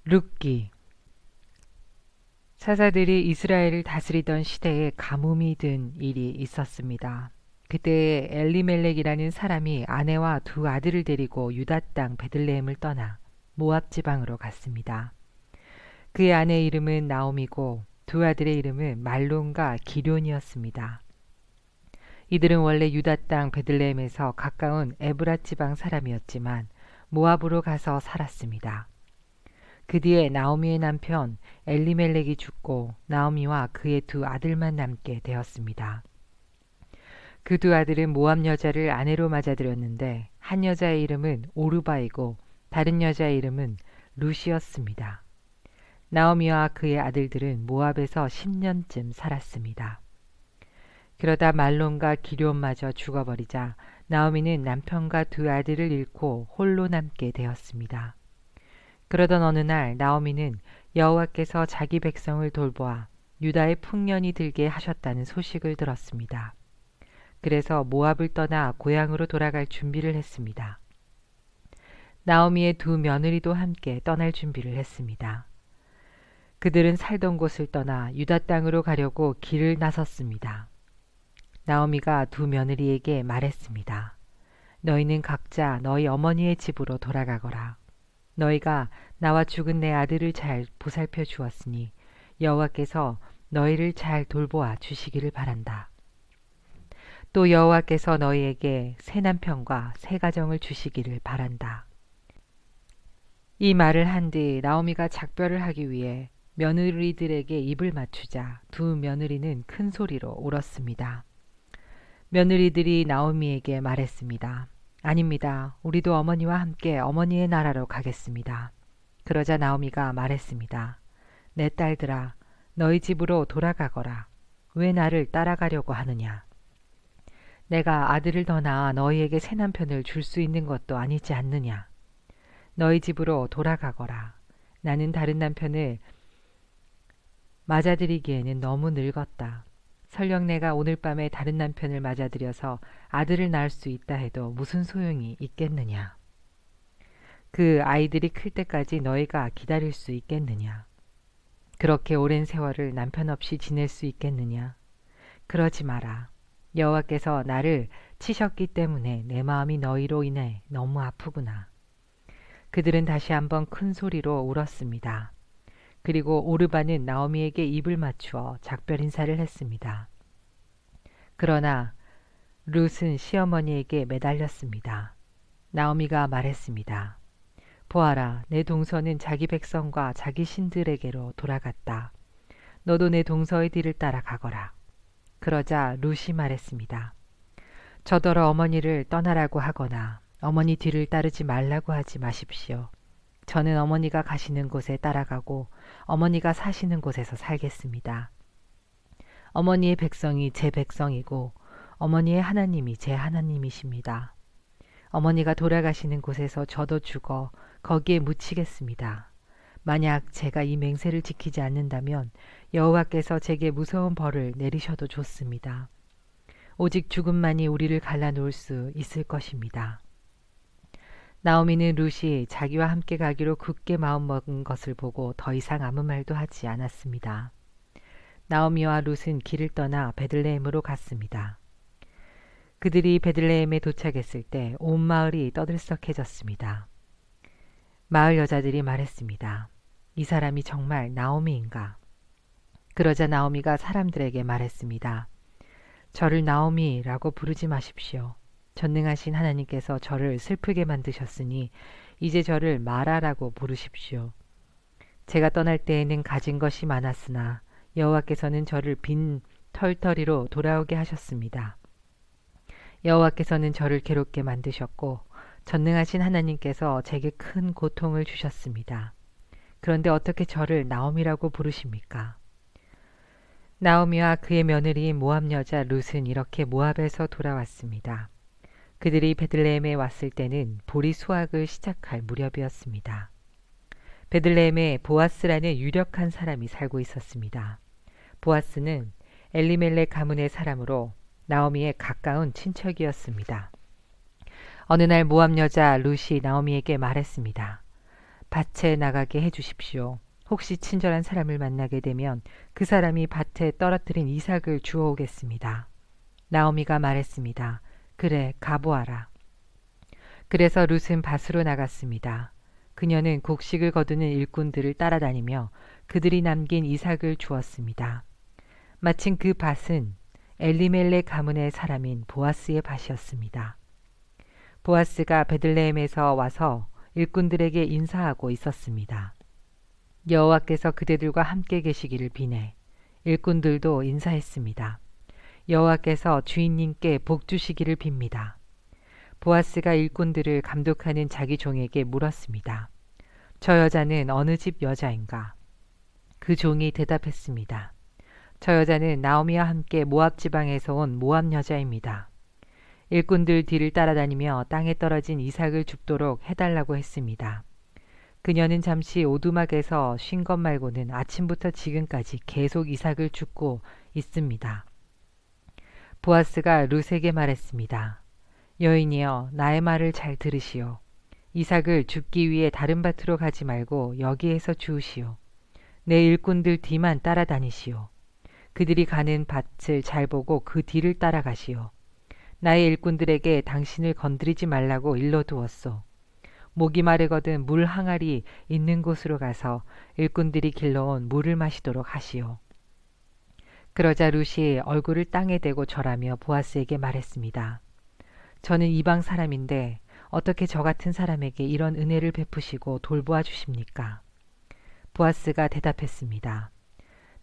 룻기. 사사들이 이스라엘을 다스리던 시대에 가뭄이 든 일이 있었습니다. 그때 엘리멜렉이라는 사람이 아내와 두 아들을 데리고 유다 땅 베들레헴을 떠나 모압 지방으로 갔습니다. 그의 아내 이름은 나옴이고 두 아들의 이름은 말론과 기럐이었습니다. 이들은 원래 유다 땅 베들레헴에서 가까운 에브라 지방 사람이었지만 모압으로 가서 살았습니다. 그 뒤에 나오미의 남편 엘리멜렉이 죽고 나오미와 그의 두 아들만 남게 되었습니다. 그 두 아들은 모압 여자를 아내로 맞아들였는데 한 여자의 이름은 오르바이고 다른 여자의 이름은 룻이었습니다. 나오미와 그의 아들들은 모압에서 10년쯤 살았습니다. 그러다 말론과 기럐마저 죽어버리자 나오미는 남편과 두 아들을 잃고 홀로 남게 되었습니다. 그러던 어느 날 나오미는 여호와께서 자기 백성을 돌보아 유다의 풍년이 들게 하셨다는 소식을 들었습니다. 그래서 모압을 떠나 고향으로 돌아갈 준비를 했습니다. 나오미의 두 며느리도 함께 떠날 준비를 했습니다. 그들은 살던 곳을 떠나 유다 땅으로 가려고 길을 나섰습니다. 나오미가 두 며느리에게 말했습니다. 너희는 각자 너희 어머니의 집으로 돌아가거라. 너희가 나와 죽은 내 아들을 잘 보살펴 주었으니 여호와께서 너희를 잘 돌보아 주시기를 바란다. 또 여호와께서 너희에게 새 남편과 새 가정을 주시기를 바란다. 이 말을 한 뒤 나오미가 작별을 하기 위해 며느리들에게 입을 맞추자 두 며느리는 큰 소리로 울었습니다. 며느리들이 나오미에게 말했습니다. 아닙니다. 우리도 어머니와 함께 어머니의 나라로 가겠습니다. 그러자 나오미가 말했습니다. 내 딸들아, 너희 집으로 돌아가거라. 왜 나를 따라가려고 하느냐? 내가 아들을 더 낳아 너희에게 새 남편을 줄 수 있는 것도 아니지 않느냐? 너희 집으로 돌아가거라. 나는 다른 남편을 맞아들이기에는 너무 늙었다. 설령 내가 오늘 밤에 다른 남편을 맞아들여서 아들을 낳을 수 있다 해도 무슨 소용이 있겠느냐? 그 아이들이 클 때까지 너희가 기다릴 수 있겠느냐? 그렇게 오랜 세월을 남편 없이 지낼 수 있겠느냐? 그러지 마라. 여호와께서 나를 치셨기 때문에 내 마음이 너희로 인해 너무 아프구나. 그들은 다시 한번 큰 소리로 울었습니다. 그리고 오르바는 나오미에게 입을 맞추어 작별 인사를 했습니다. 그러나 룻은 시어머니에게 매달렸습니다. 나오미가 말했습니다. 보아라, 내 동서는 자기 백성과 자기 신들에게로 돌아갔다. 너도 내 동서의 뒤를 따라가거라. 그러자 룻이 말했습니다. 저더러 어머니를 떠나라고 하거나 어머니 뒤를 따르지 말라고 하지 마십시오. 저는 어머니가 가시는 곳에 따라가고 어머니가 사시는 곳에서 살겠습니다. 어머니의 백성이 제 백성이고 어머니의 하나님이 제 하나님이십니다. 어머니가 돌아가시는 곳에서 저도 죽어 거기에 묻히겠습니다. 만약 제가 이 맹세를 지키지 않는다면 여호와께서 제게 무서운 벌을 내리셔도 좋습니다. 오직 죽음만이 우리를 갈라놓을 수 있을 것입니다. 나오미는 룻이 자기와 함께 가기로 굳게 마음먹은 것을 보고 더 이상 아무 말도 하지 않았습니다. 나오미와 룻은 길을 떠나 베들레헴으로 갔습니다. 그들이 베들레헴에 도착했을 때 온 마을이 떠들썩해졌습니다. 마을 여자들이 말했습니다. 이 사람이 정말 나오미인가? 그러자 나오미가 사람들에게 말했습니다. 저를 나오미라고 부르지 마십시오. 전능하신 하나님께서 저를 슬프게 만드셨으니 이제 저를 마라라고 부르십시오. 제가 떠날 때에는 가진 것이 많았으나 여호와께서는 저를 빈 털터리로 돌아오게 하셨습니다. 여호와께서는 저를 괴롭게 만드셨고 전능하신 하나님께서 제게 큰 고통을 주셨습니다. 그런데 어떻게 저를 나오미라고 부르십니까? 나오미와 그의 며느리인 모압 여자 룻은 이렇게 모압에서 돌아왔습니다. 그들이 베들레헴에 왔을 때는 보리 수확을 시작할 무렵이었습니다. 베들레헴에 보아스라는 유력한 사람이 살고 있었습니다. 보아스는 엘리멜렉 가문의 사람으로 나오미의 가까운 친척이었습니다. 어느 날 모압 여자 룻이 나오미에게 말했습니다. 밭에 나가게 해주십시오. 혹시 친절한 사람을 만나게 되면 그 사람이 밭에 떨어뜨린 이삭을 주워오겠습니다. 나오미가 말했습니다. 그래, 가보아라. 그래서 룻은 밭으로 나갔습니다. 그녀는 곡식을 거두는 일꾼들을 따라다니며 그들이 남긴 이삭을 주었습니다. 마침 그 밭은 엘리멜렉 가문의 사람인 보아스의 밭이었습니다. 보아스가 베들레헴에서 와서 일꾼들에게 인사하고 있었습니다. 여호와께서 그대들과 함께 계시기를 비네. 일꾼들도 인사했습니다. 여호와께서 주인님께 복 주시기를 빕니다. 보아스가 일꾼들을 감독하는 자기 종에게 물었습니다. 저 여자는 어느 집 여자인가? 그 종이 대답했습니다. 저 여자는 나오미와 함께 모압 지방에서 온 모압 여자입니다. 일꾼들 뒤를 따라다니며 땅에 떨어진 이삭을 줍도록 해달라고 했습니다. 그녀는 잠시 오두막에서 쉰 것 말고는 아침부터 지금까지 계속 이삭을 줍고 있습니다. 보아스가 룻에게 말했습니다. 여인이여, 나의 말을 잘 들으시오. 이삭을 줍기 위해 다른 밭으로 가지 말고 여기에서 주우시오. 내 일꾼들 뒤만 따라다니시오. 그들이 가는 밭을 잘 보고 그 뒤를 따라가시오. 나의 일꾼들에게 당신을 건드리지 말라고 일러두었소. 목이 마르거든 물 항아리 있는 곳으로 가서 일꾼들이 길러온 물을 마시도록 하시오. 그러자 룻이 얼굴을 땅에 대고 절하며 보아스에게 말했습니다. 저는 이방 사람인데 어떻게 저 같은 사람에게 이런 은혜를 베푸시고 돌보아 주십니까? 보아스가 대답했습니다.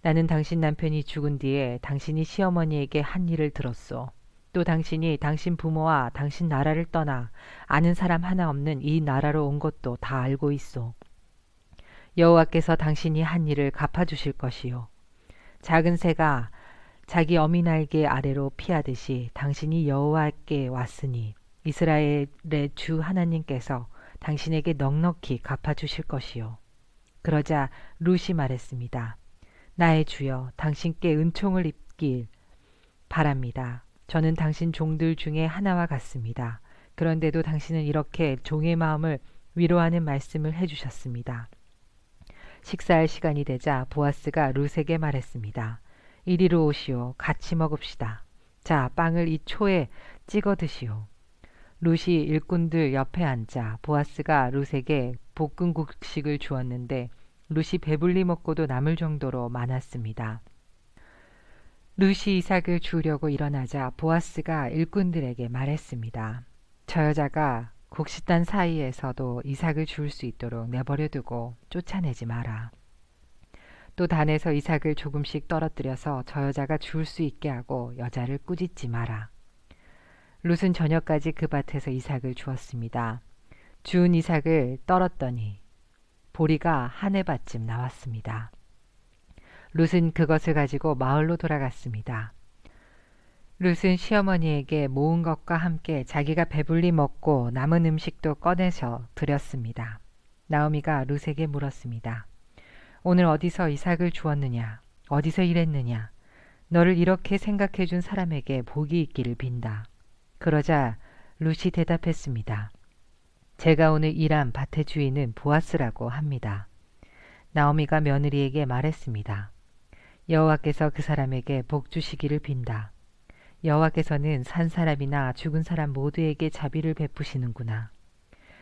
나는 당신 남편이 죽은 뒤에 당신이 시어머니에게 한 일을 들었소. 또 당신이 당신 부모와 당신 나라를 떠나 아는 사람 하나 없는 이 나라로 온 것도 다 알고 있소. 여호와께서 당신이 한 일을 갚아주실 것이요. 작은 새가 자기 어미 날개 아래로 피하듯이 당신이 여호와께 왔으니 이스라엘의 주 하나님께서 당신에게 넉넉히 갚아주실 것이요. 그러자 룻이 말했습니다. 나의 주여, 당신께 은총을 입길 바랍니다. 저는 당신 종들 중에 하나와 같습니다. 그런데도 당신은 이렇게 종의 마음을 위로하는 말씀을 해주셨습니다. 식사할 시간이 되자 보아스가 룻에게 말했습니다. 이리로 오시오. 같이 먹읍시다. 자, 빵을 이 초에 찍어 드시오. 룻이 일꾼들 옆에 앉자 보아스가 룻에게 볶은 곡식을 주었는데 룻이 배불리 먹고도 남을 정도로 많았습니다. 룻이 이삭을 주우려고 일어나자 보아스가 일꾼들에게 말했습니다. 저 여자가 곡식단 사이에서도 이삭을 주울 수 있도록 내버려두고 쫓아내지 마라. 또 단에서 이삭을 조금씩 떨어뜨려서 저 여자가 주울 수 있게 하고 여자를 꾸짖지 마라. 룻은 저녁까지 그 밭에서 이삭을 주었습니다. 주운 이삭을 떨었더니 보리가 한 해밭쯤 나왔습니다. 룻은 그것을 가지고 마을로 돌아갔습니다. 룻은 시어머니에게 모은 것과 함께 자기가 배불리 먹고 남은 음식도 꺼내서 드렸습니다. 나오미가 룻에게 물었습니다. 오늘 어디서 이삭을 주었느냐? 어디서 일했느냐? 너를 이렇게 생각해 준 사람에게 복이 있기를 빈다. 그러자 룻이 대답했습니다. 제가 오늘 일한 밭의 주인은 보아스라고 합니다. 나오미가 며느리에게 말했습니다. 여호와께서 그 사람에게 복 주시기를 빈다. 여호와께서는 산 사람이나 죽은 사람 모두에게 자비를 베푸시는구나.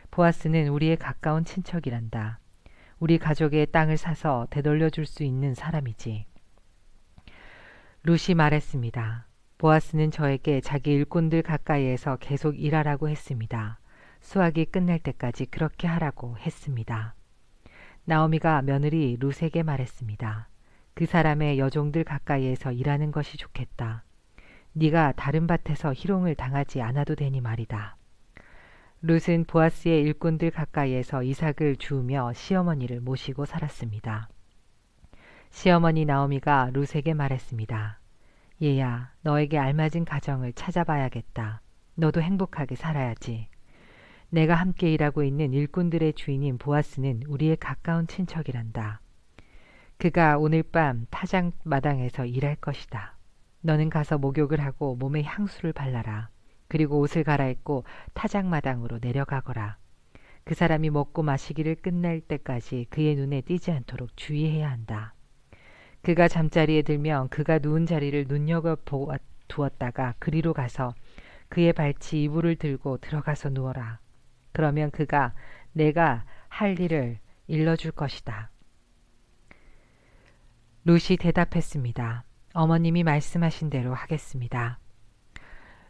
보아스는 우리의 가까운 친척이란다. 우리 가족의 땅을 사서 되돌려 줄 수 있는 사람이지. 룻이 말했습니다. 보아스는 저에게 자기 일꾼들 가까이에서 계속 일하라고 했습니다. 수확이 끝날 때까지 그렇게 하라고 했습니다. 나오미가 며느리 룻에게 말했습니다. 그 사람의 여종들 가까이에서 일하는 것이 좋겠다. 네가 다른 밭에서 희롱을 당하지 않아도 되니 말이다. 룻은 보아스의 일꾼들 가까이에서 이삭을 주우며 시어머니를 모시고 살았습니다. 시어머니 나오미가 룻에게 말했습니다. 얘야, 너에게 알맞은 가정을 찾아봐야겠다. 너도 행복하게 살아야지. 내가 함께 일하고 있는 일꾼들의 주인인 보아스는 우리의 가까운 친척이란다. 그가 오늘 밤 타작 마당에서 일할 것이다. 너는 가서 목욕을 하고 몸에 향수를 발라라. 그리고 옷을 갈아입고 타작 마당으로 내려가거라. 그 사람이 먹고 마시기를 끝낼 때까지 그의 눈에 띄지 않도록 주의해야 한다. 그가 잠자리에 들면 그가 누운 자리를 눈여겨두었다가 그리로 가서 그의 발치 이불을 들고 들어가서 누워라. 그러면 그가 내가 할 일을 일러줄 것이다. 룻이 대답했습니다. 어머님이 말씀하신 대로 하겠습니다.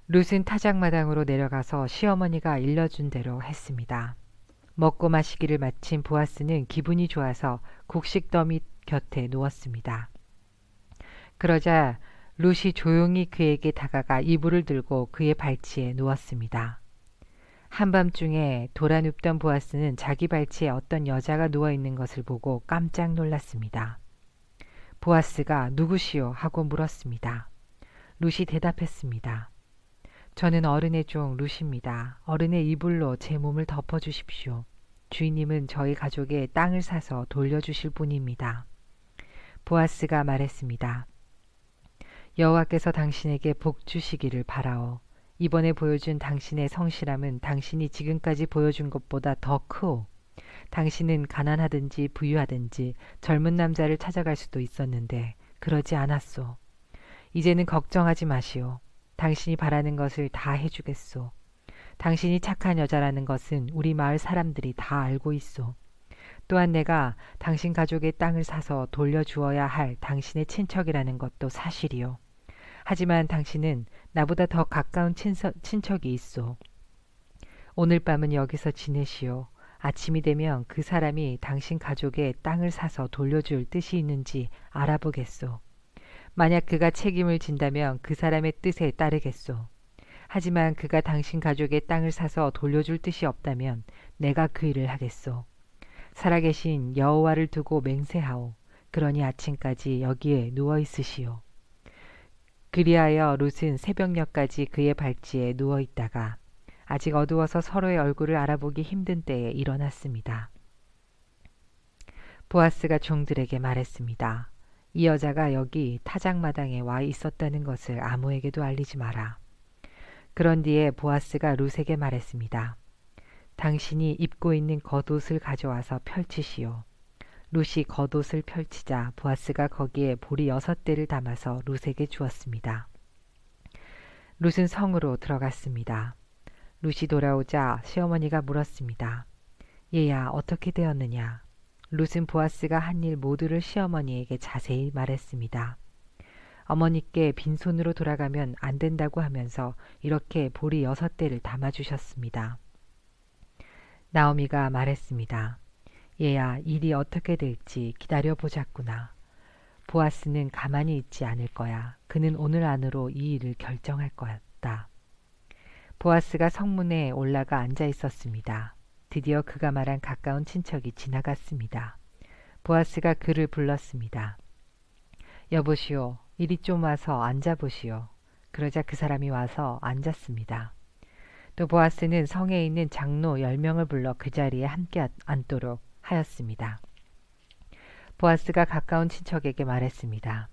룻은 타작마당으로 내려가서 시어머니가 일러준 대로 했습니다. 먹고 마시기를 마친 보아스는 기분이 좋아서 곡식 더미 곁에 누웠습니다. 그러자 룻이 조용히 그에게 다가가 이불을 들고 그의 발치에 누웠습니다. 한밤중에 돌아눕던 보아스는 자기 발치에 어떤 여자가 누워있는 것을 보고 깜짝 놀랐습니다. 보아스가 누구시오? 하고 물었습니다. 룻이 대답했습니다. 저는 어른의 종 룻입니다. 어른의 이불로 제 몸을 덮어주십시오. 주인님은 저희 가족의 땅을 사서 돌려주실 분입니다. 보아스가 말했습니다. 여호와께서 당신에게 복 주시기를 바라오. 이번에 보여준 당신의 성실함은 당신이 지금까지 보여준 것보다 더 크오. 당신은 가난하든지 부유하든지 젊은 남자를 찾아갈 수도 있었는데 그러지 않았소. 이제는 걱정하지 마시오. 당신이 바라는 것을 다 해주겠소. 당신이 착한 여자라는 것은 우리 마을 사람들이 다 알고 있소. 또한 내가 당신 가족의 땅을 사서 돌려주어야 할 당신의 친척이라는 것도 사실이요. 하지만 당신은 나보다 더 가까운 친척이 있소. 오늘 밤은 여기서 지내시오. 아침이 되면 그 사람이 당신 가족의 땅을 사서 돌려줄 뜻이 있는지 알아보겠소. 만약 그가 책임을 진다면 그 사람의 뜻에 따르겠소. 하지만 그가 당신 가족의 땅을 사서 돌려줄 뜻이 없다면 내가 그 일을 하겠소. 살아계신 여호와를 두고 맹세하오. 그러니 아침까지 여기에 누워 있으시오. 그리하여 룻은 새벽녘까지 그의 발치에 누워 있다가 아직 어두워서 서로의 얼굴을 알아보기 힘든 때에 일어났습니다. 보아스가 종들에게 말했습니다. 이 여자가 여기 타작마당에 와 있었다는 것을 아무에게도 알리지 마라. 그런 뒤에 보아스가 룻에게 말했습니다. 당신이 입고 있는 겉옷을 가져와서 펼치시오. 룻이 겉옷을 펼치자 보아스가 거기에 보리 6대를 담아서 룻에게 주었습니다. 룻은 성으로 들어갔습니다. 룻이 돌아오자 시어머니가 물었습니다. 얘야, 어떻게 되었느냐? 룻은 보아스가 한 일 모두를 시어머니에게 자세히 말했습니다. 어머니께 빈손으로 돌아가면 안 된다고 하면서 이렇게 보리 6대를 담아주셨습니다. 나오미가 말했습니다. 얘야, 일이 어떻게 될지 기다려보자꾸나. 보아스는 가만히 있지 않을 거야. 그는 오늘 안으로 이 일을 결정할 거였다. 보아스가 성문에 올라가 앉아 있었습니다. 드디어 그가 말한 가까운 친척이 지나갔습니다. 보아스가 그를 불렀습니다. 여보시오, 이리 좀 와서 앉아보시오. 그러자 그 사람이 와서 앉았습니다. 또 보아스는 성에 있는 장로 10명을 불러 그 자리에 함께 앉도록 하였습니다. 보아스가 가까운 친척에게 말했습니다.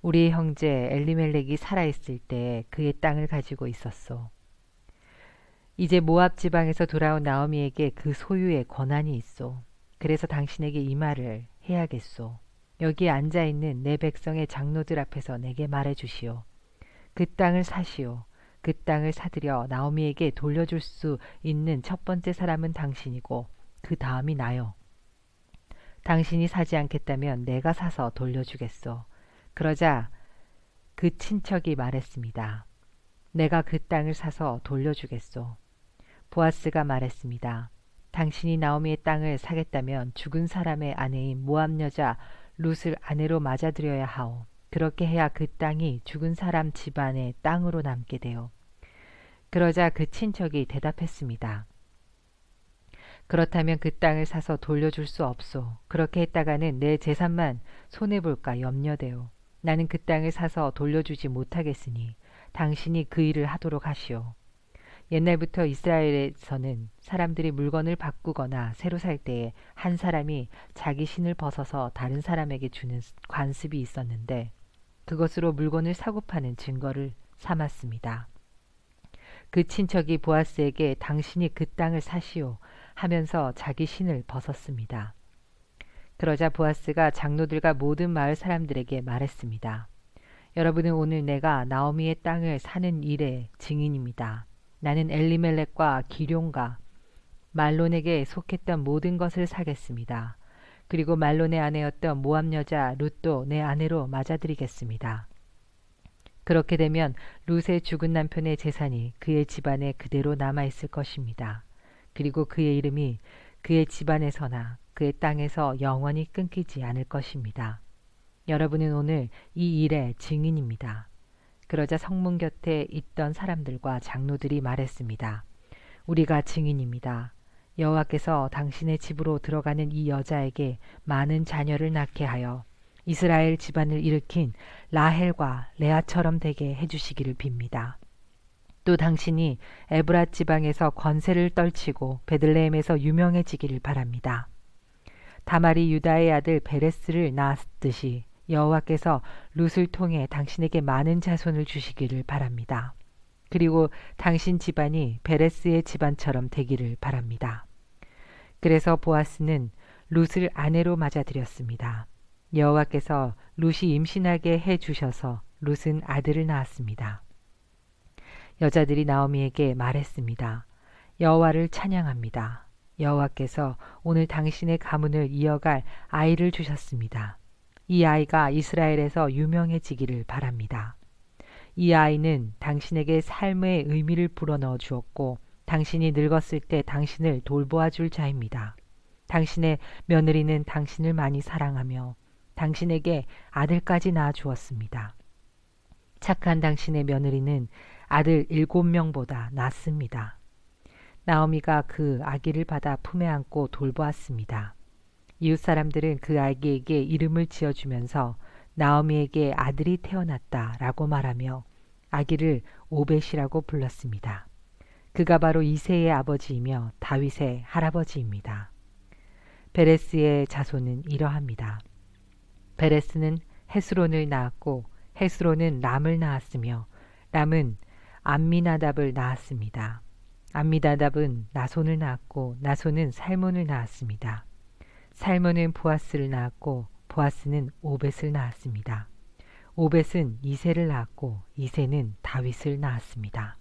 우리 형제 엘리멜렉이 살아있을 때 그의 땅을 가지고 있었소. 이제 모압 지방에서 돌아온 나오미에게 그 소유의 권한이 있소. 그래서 당신에게 이 말을 해야겠소. 여기 앉아있는 내 백성의 장로들 앞에서 내게 말해주시오. 그 땅을 사시오. 그 땅을 사들여 나오미에게 돌려줄 수 있는 첫 번째 사람은 당신이고 그 다음이 나요. 당신이 사지 않겠다면 내가 사서 돌려주겠소. 그러자 그 친척이 말했습니다. 내가 그 땅을 사서 돌려주겠소. 보아스가 말했습니다. 당신이 나오미의 땅을 사겠다면 죽은 사람의 아내인 모압 여자 룻을 아내로 맞아들여야 하오. 그렇게 해야 그 땅이 죽은 사람 집안의 땅으로 남게 돼요. 그러자 그 친척이 대답했습니다. 그렇다면 그 땅을 사서 돌려줄 수 없소. 그렇게 했다가는 내 재산만 손해볼까 염려돼요. 나는 그 땅을 사서 돌려주지 못하겠으니 당신이 그 일을 하도록 하시오. 옛날부터 이스라엘에서는 사람들이 물건을 바꾸거나 새로 살 때에 한 사람이 자기 신을 벗어서 다른 사람에게 주는 관습이 있었는데 그것으로 물건을 사고 파는 증거를 삼았습니다. 그 친척이 보아스에게 당신이 그 땅을 사시오 하면서 자기 신을 벗었습니다. 그러자 보아스가 장로들과 모든 마을 사람들에게 말했습니다. 여러분은 오늘 내가 나오미의 땅을 사는 일의 증인입니다. 나는 엘리멜렉과 기룡과 말론에게 속했던 모든 것을 사겠습니다. 그리고 말론의 아내였던 모압 여자 룻도 내 아내로 맞아들이겠습니다. 그렇게 되면 룻의 죽은 남편의 재산이 그의 집안에 그대로 남아있을 것입니다. 그리고 그의 이름이 그의 집안에서나 그의 땅에서 영원히 끊기지 않을 것입니다. 여러분은 오늘 이 일의 증인입니다. 그러자 성문 곁에 있던 사람들과 장로들이 말했습니다. 우리가 증인입니다. 여호와께서 당신의 집으로 들어가는 이 여자에게 많은 자녀를 낳게 하여 이스라엘 집안을 일으킨 라헬과 레아처럼 되게 해주시기를 빕니다. 또 당신이 에브랏 지방에서 권세를 떨치고 베들레헴에서 유명해지기를 바랍니다. 다말이 유다의 아들 베레스를 낳았듯이 여호와께서 룻을 통해 당신에게 많은 자손을 주시기를 바랍니다. 그리고 당신 집안이 베레스의 집안처럼 되기를 바랍니다. 그래서 보아스는 룻을 아내로 맞아들였습니다. 여호와께서 룻이 임신하게 해주셔서 룻은 아들을 낳았습니다. 여자들이 나오미에게 말했습니다. 여호와를 찬양합니다. 여호와께서 오늘 당신의 가문을 이어갈 아이를 주셨습니다. 이 아이가 이스라엘에서 유명해지기를 바랍니다. 이 아이는 당신에게 삶의 의미를 불어넣어 주었고 당신이 늙었을 때 당신을 돌보아 줄 자입니다. 당신의 며느리는 당신을 많이 사랑하며 당신에게 아들까지 낳아 주었습니다. 착한 당신의 며느리는 아들 7명보다 낫습니다. 나오미가 그 아기를 받아 품에 안고 돌보았습니다. 이웃 사람들은 그 아기에게 이름을 지어주면서 나오미에게 아들이 태어났다라고 말하며 아기를 오벳이라고 불렀습니다. 그가 바로 이새의 아버지이며 다윗의 할아버지입니다. 베레스의 자손은 이러합니다. 베레스는 헤스론을 낳았고 헤스론은 람을 낳았으며 람은 암미나답을 낳았습니다. 암미나답은 나손을 낳았고 나손은 살몬을 낳았습니다. 살몬은 보아스를 낳았고 보아스는 오벳을 낳았습니다. 오벳은 이새를 낳았고 이새는 다윗을 낳았습니다.